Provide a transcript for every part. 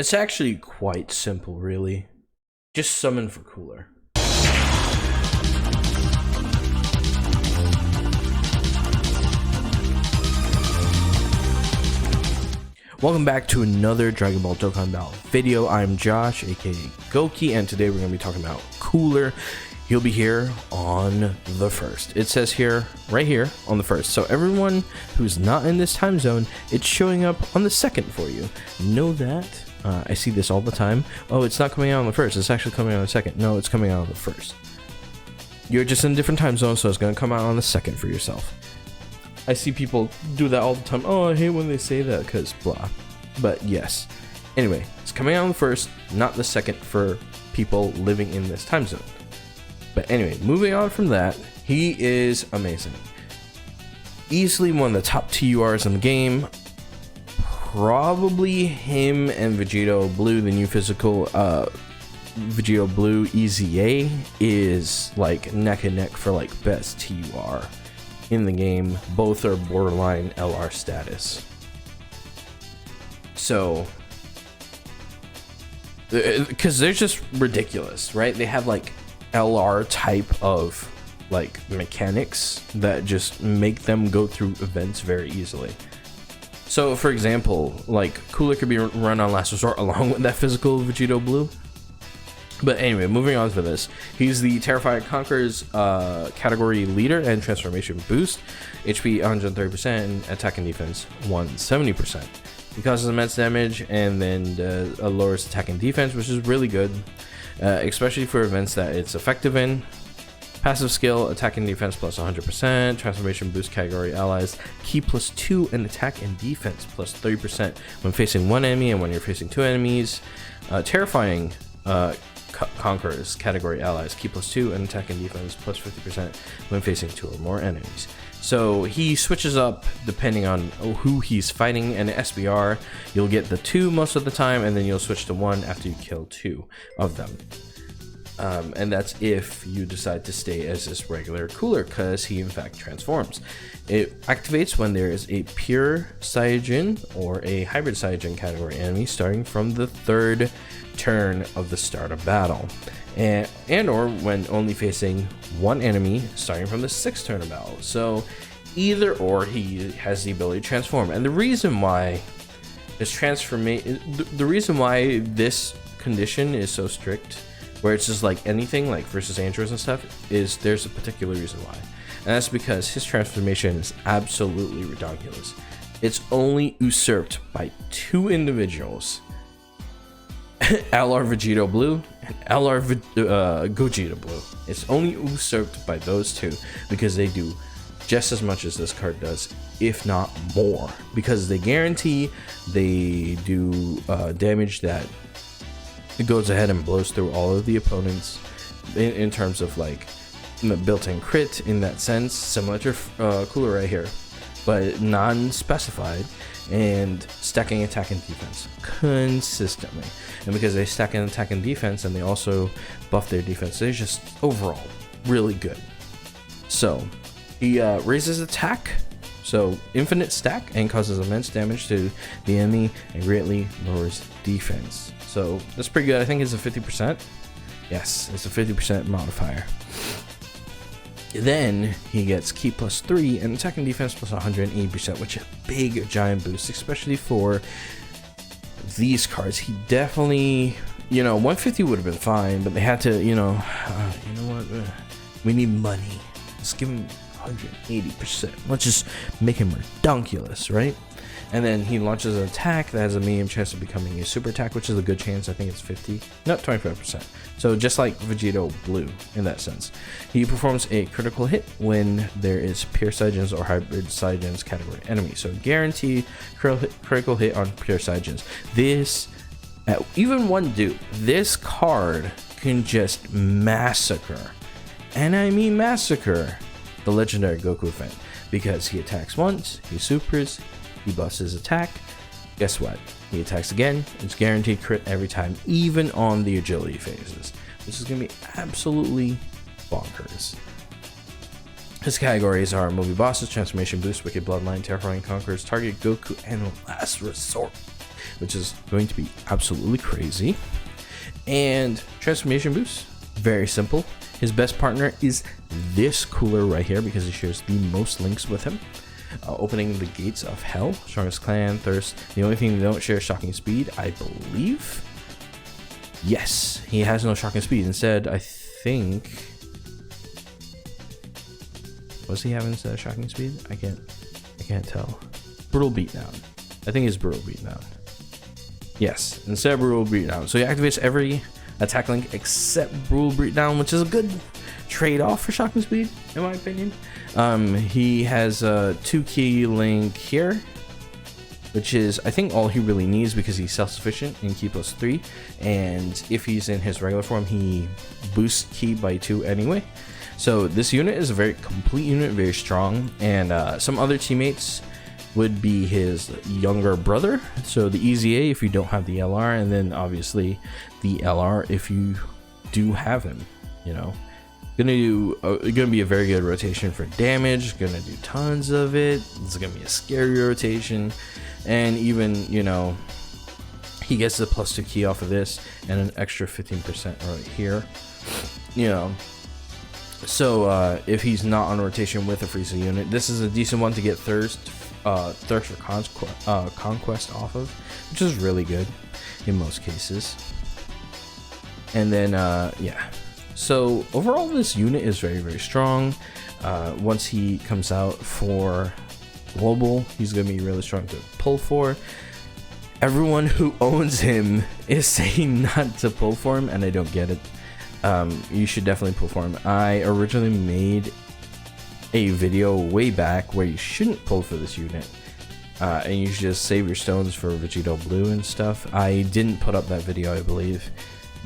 It's actually quite simple, really. Just summon for cooler. Welcome back to another Dragon Ball Dokkan Battle video. I'm Josh, aka Goki, and today we're going to be talking about cooler. He'll be here on the 1st. It says here, right here, on the 1st. So everyone who's not in this time zone, it's showing up on the 2nd for you. Know that. I see this all the time. Oh, it's not coming out on the 1st. It's actually coming out on the 2nd. No, it's coming out on the 1st. You're just in a different time zone, so it's going to come out on the 2nd for yourself. I see people do that all the time. Oh, I hate when they say that because blah. But yes. Anyway, it's coming out on the 1st, not the 2nd for people living in this time zone. But anyway, moving on from that, he is amazing. Easily one of the top TURs in the game. Probably him and Vegito Blue, the new physical Vegito Blue EZA is like neck and neck for like best TUR in the game. Both are borderline LR status. So because they're just ridiculous, right? They have like LR type of like mechanics that just make them go through events very easily. So for example, like cooler could be run on last resort along with that physical Vegito Blue. But anyway, moving on to this, he's the Terrified Conqueror's category leader and transformation boost, HP 130% and attack and defense 170%. He causes immense damage and then lowers attack and defense, which is really good, especially for events that it's effective in. Passive skill, attack and defense plus 100%, transformation boost category allies, key plus 2 and attack and defense plus 30% when facing one enemy and when you're facing two enemies. Terrifying Conquerors category allies, key plus 2 and attack and defense plus 50% when facing two or more enemies. So he switches up depending on who he's fighting. And SBR, you'll get the 2 most of the time, and then you'll switch to 1 after you kill 2 of them. And that's if you decide to stay as this regular cooler, because he in fact transforms. It activates when there is a pure Saiyajin or a hybrid Saiyajin category enemy starting from the 3rd turn of the start of battle, and or when only facing one enemy starting from the 6th turn of battle. So either or, he has the ability to transform. And the reason why this the reason why this condition is so strict, where it's just like anything like versus Androids and stuff, is there's a particular reason why, and that's because his transformation is absolutely ridiculous. It's only usurped by 2 individuals, LR Vegito Blue and LR Gogeta Blue. It's only usurped by those 2 because they do just as much as this card does, if not more, because they guarantee they do damage that it goes ahead and blows through all of the opponents in terms of like built-in crit in that sense, similar to cooler right here, but non-specified, and stacking attack and defense consistently. And because they stack an attack and defense and they also buff their defense, they're just overall really good. So he raises attack, so infinite stack, and causes immense damage to the enemy and greatly lowers defense. So that's pretty good. I think it's a 50%. Yes, it's a 50% modifier. Then he gets key plus 3 and attack and defense plus 180%, which is a big giant boost, especially for these cards. He definitely, 150 would have been fine, but they had to, you know what? We need money. Let's give him 180%. Let's just make him redonkulous, right? And then he launches an attack that has a medium chance of becoming a super attack, which is a good chance. I think it's 50, not 25%. So just like Vegito Blue in that sense. He performs a critical hit when there is pure Saiyajins or hybrid Saiyajins category enemy. So guaranteed critical hit on pure Saiyajins. This, even one dude, this card can just massacre, and I mean massacre, the legendary Goku event, because he attacks once, he supers, he buffs his attack. Guess what? He attacks again. It's guaranteed crit every time, even on the agility phases. This is going to be absolutely bonkers. His categories are movie bosses, transformation boost, wicked bloodline, terrifying conquerors, target Goku, and last resort. which is going to be absolutely crazy. And transformation boost, very simple. His best partner is this cooler right here because he shares the most links with him. Opening the gates of hell, strongest clan, thirst. The only thing they don't share is shocking speed, I believe. Yes, he has no shocking speed. Instead, I think, what's he having instead of shocking speed? I can't tell. Brutal beatdown. I think it's brutal beatdown. Yes, instead of brutal beatdown. So he activates every attack link except brutal beatdown, which is a good trade-off for shocking speed, in my opinion. He has a 2 key link here, which is I think all he really needs because he's self-sufficient in key +3, and if he's in his regular form he boosts key by 2 anyway. So this unit is a very complete unit, very strong, and some other teammates would be his younger brother, so the EZA if you don't have the LR, and then obviously the LR if you do have him. You know, gonna be a very good rotation for damage, gonna do tons of it. It's gonna be a scary rotation, and even, you know, he gets the +2 key off of this and an extra 15% right here, you know. So if he's not on rotation with a Frieza unit, this is a decent one to get thirst or conquest off of, which is really good in most cases. And then yeah, so overall this unit is very, very strong. Once he comes out for global, he's gonna be really strong to pull for. Everyone who owns him is saying not to pull for him, and I don't get it. You should definitely pull for him. I originally made a video way back where you shouldn't pull for this unit, and you should just save your stones for Vegito Blue and stuff. I didn't put up that video, I believe,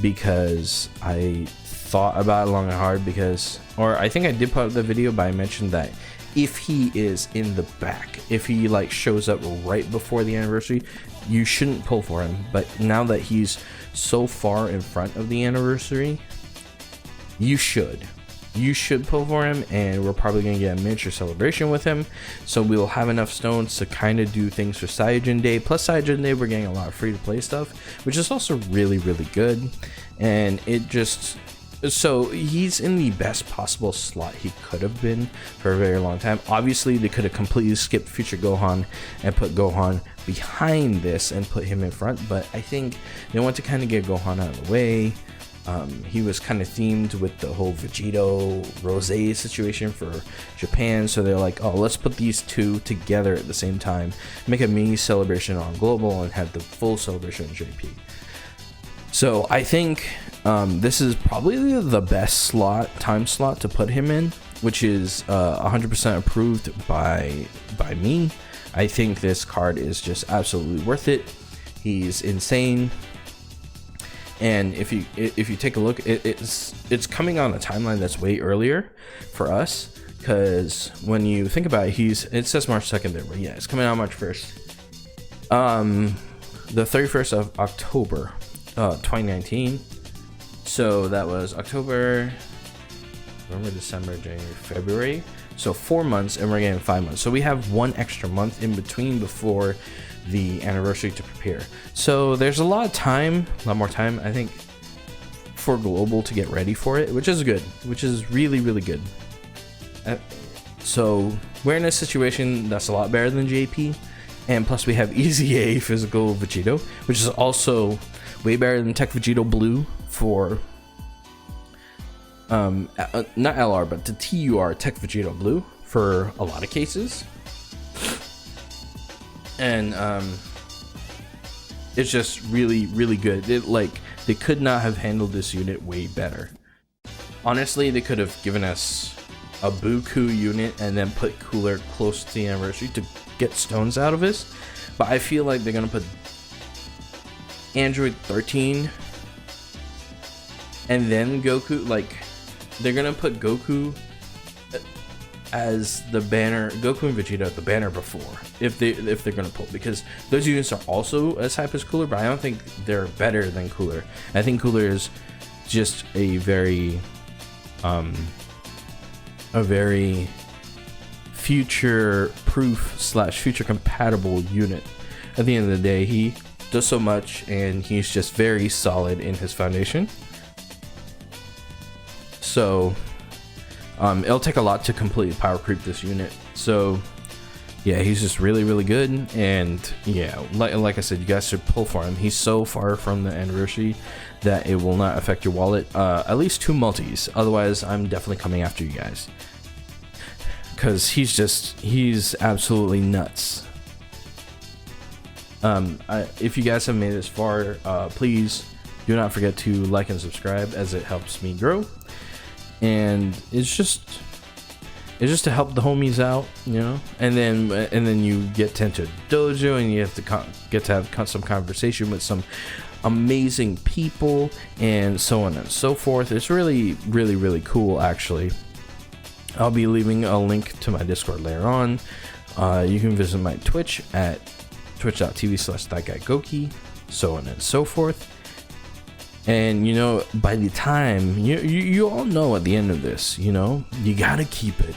because I thought about it long and hard, because, or I think I did put up the video, but I mentioned that if he is in the back, if he like shows up right before the anniversary, you shouldn't pull for him. But now that he's so far in front of the anniversary, you should pull for him, and we're probably gonna get a miniature celebration with him, so we'll have enough stones to kind of do things for Saiyajin Day. Plus Saiyajin Day, we're getting a lot of free to play stuff, which is also really, really good. And it just, so he's in the best possible slot he could have been for a very long time. Obviously they could have completely skipped Future Gohan and put Gohan behind this and put him in front, but I think they want to kind of get Gohan out of the way. He was kind of themed with the whole Vegito Rose situation for Japan, so they're like, oh, let's put these two together at the same time, make a mini celebration on global, and have the full celebration in JP. So I think this is probably the best time slot to put him in, which is 100% approved by me. I think this card is just absolutely worth it. He's insane. And if you take a look, it's coming on a timeline that's way earlier for us, because when you think about it, it says March 2nd there, but yeah, it's coming out March 1st. The 31st of October 2019. So that was October, November, December, January, February. So 4 months, and we're getting 5 months. So we have 1 extra month in between before the anniversary to prepare. So there's a lot of time, a lot more time, I think, for global to get ready for it, which is good, which is really, really good. So we're in a situation that's a lot better than JP, and plus we have EZA physical Vegito, which is also way better than Tech Vegito Blue for not LR, but the TUR Tech Vegito Blue for a lot of cases. And it's just really, really good. They could not have handled this unit way better. Honestly, they could have given us a Buku unit and then put Cooler close to the anniversary to get stones out of this. But I feel like they're gonna put Android 13 and then Goku. Like, they're gonna put Goku as the banner, Goku and Vegeta at the banner before, if they're gonna pull, because those units are also as hype as Cooler, but I don't think they're better than Cooler. I think Cooler is just a very future proof / future compatible unit. At the end of the day, he does so much, and he's just very solid in his foundation. So it'll take a lot to completely power creep this unit. So yeah, he's just really good. And yeah, like I said, you guys should pull for him. He's so far from the anniversary that it will not affect your wallet. At least 2 multis, otherwise I'm definitely coming after you guys, because he's absolutely nuts. If you guys have made it this far, please do not forget to like and subscribe, as it helps me grow. And it's just to help the homies out, you know. And then you get into dojo, and you have to get to have some conversation with some amazing people, and so on and so forth. It's really cool, actually. I'll be leaving a link to my Discord later on. You can visit my Twitch at twitch.tv/thatguygoki, so on and so forth. And you know, by the time you all know at the end of this, you know, you gotta keep it.